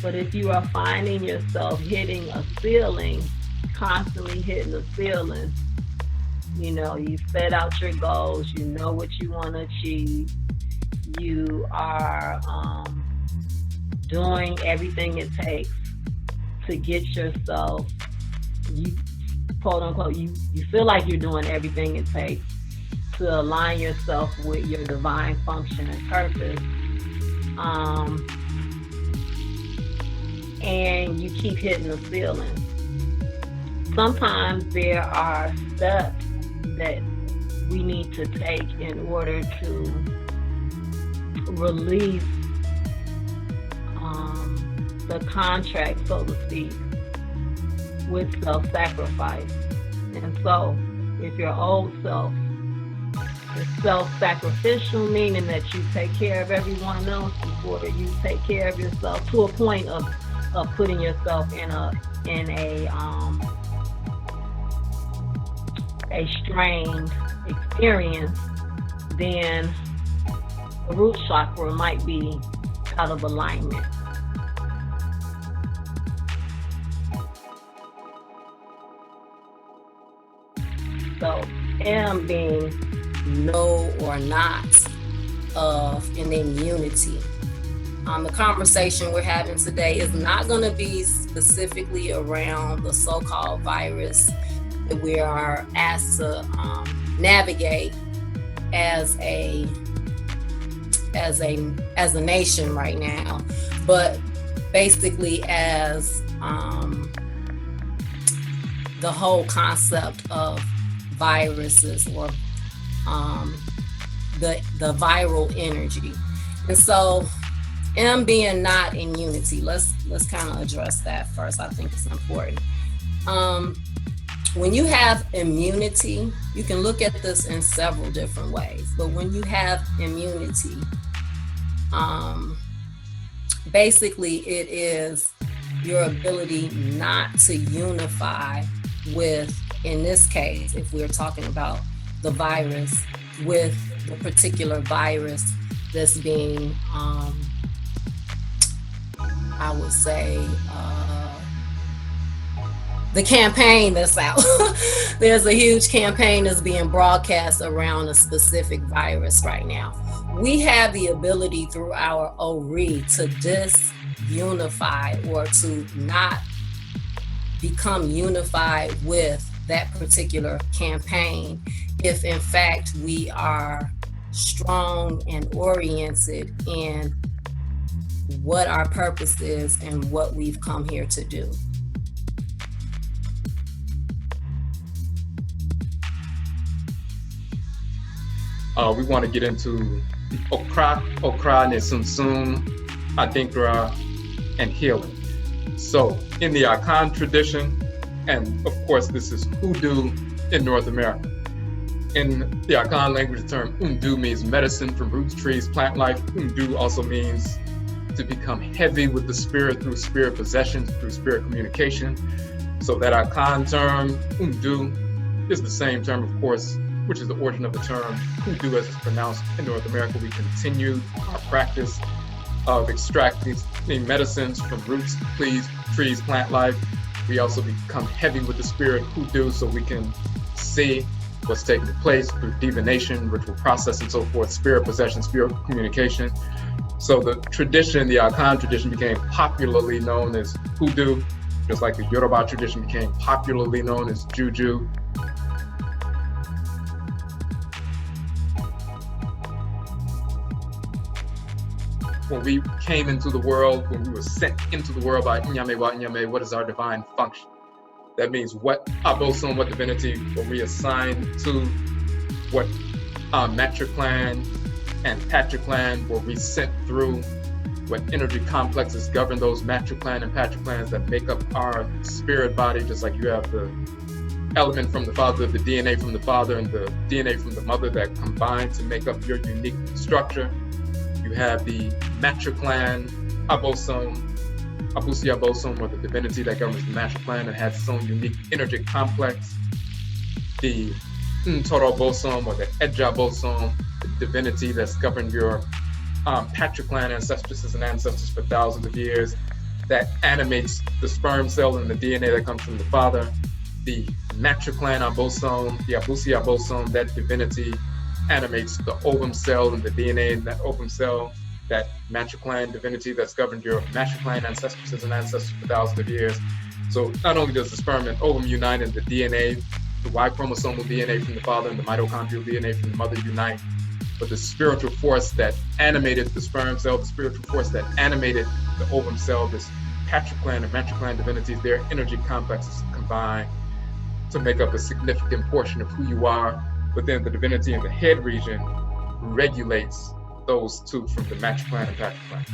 But if you are finding yourself hitting a ceiling, constantly hitting the ceiling, you know, you set out your goals, you know what you want to achieve, you are doing everything it takes to get yourself, you quote unquote, you feel like you're doing everything it takes to align yourself with your divine function and purpose. And you keep hitting the ceiling. Sometimes there are steps that we need to take in order to release the contract, so to speak, with self-sacrifice. And so, if your old self is self-sacrificial, meaning that you take care of everyone else before you take care of yourself, to a point of putting yourself in a strained experience, then the root chakra might be out of alignment. So M being no or not of an immunity. The conversation we're having today is not going to be specifically around the so-called virus that we are asked to navigate as a nation right now, but basically as the whole concept of viruses or the viral energy. And so M being not in unity, let's kind of address that first. I think it's important. When you have immunity, you can look at this in several different ways, but when you have immunity, basically it is your ability not to unify with, in this case, if we're talking about the virus, with the particular virus that's being, I would say, the campaign that's out. There's a huge campaign that's being broadcast around a specific virus right now. We have the ability through our Ori to disunify or to not become unified with that particular campaign if in fact we are strong and oriented in what our purpose is and what we've come here to do. We want to get into Okra, Nesumsum, Adinkra, and healing. So in the Akhan tradition, and of course this is hoodoo in North America. In the Akhan language, the term undu means medicine from roots, trees, plant life. Undu also means to become heavy with the spirit through spirit possession, through spirit communication. So that Akhan term, undu, is the same term, of course, which is the origin of the term hoodoo as it's pronounced in North America. We continue our practice of extracting medicines from roots, trees, plant life. We also become heavy with the spirit hoodoo so we can see what's taking place through divination, ritual process, and so forth, spirit possession, spirit communication. So the tradition, the Akhan tradition, became popularly known as hoodoo, just like the Yoruba tradition became popularly known as Juju. When we came into the world, when we were sent into the world by Nyame wa Nyame, what is our divine function? That means what abosom, what divinity were we assigned to, what matriclan and patriclan were we sent through, what energy complexes govern those matriclan and patriclans that make up our spirit body, just like you have the element from the father, the DNA from the father, and the DNA from the mother that combine to make up your unique structure. You have the matriclan abosom, Abusi abosom, or the divinity that governs the matriclan and has its own unique energy complex. The Ntoro bosom, or the Edja bosom, the divinity that's governed your patriclan ancestresses and ancestors for thousands of years, that animates the sperm cell and the DNA that comes from the father, the matricline abosome, the abusi abosome, that divinity animates the ovum cell and the DNA in that ovum cell, that matricline divinity that's governed your matricline ancestors as an ancestor for thousands of years. So not only does the sperm and ovum unite and the DNA, the Y chromosomal DNA from the father and the mitochondrial DNA from the mother unite, but the spiritual force that animated the sperm cell, the spiritual force that animated the ovum cell, this patricline and matricline divinities, their energy complexes combine to make up a significant portion of who you are. But then the divinity in the head region regulates those two from the matricline and patricline.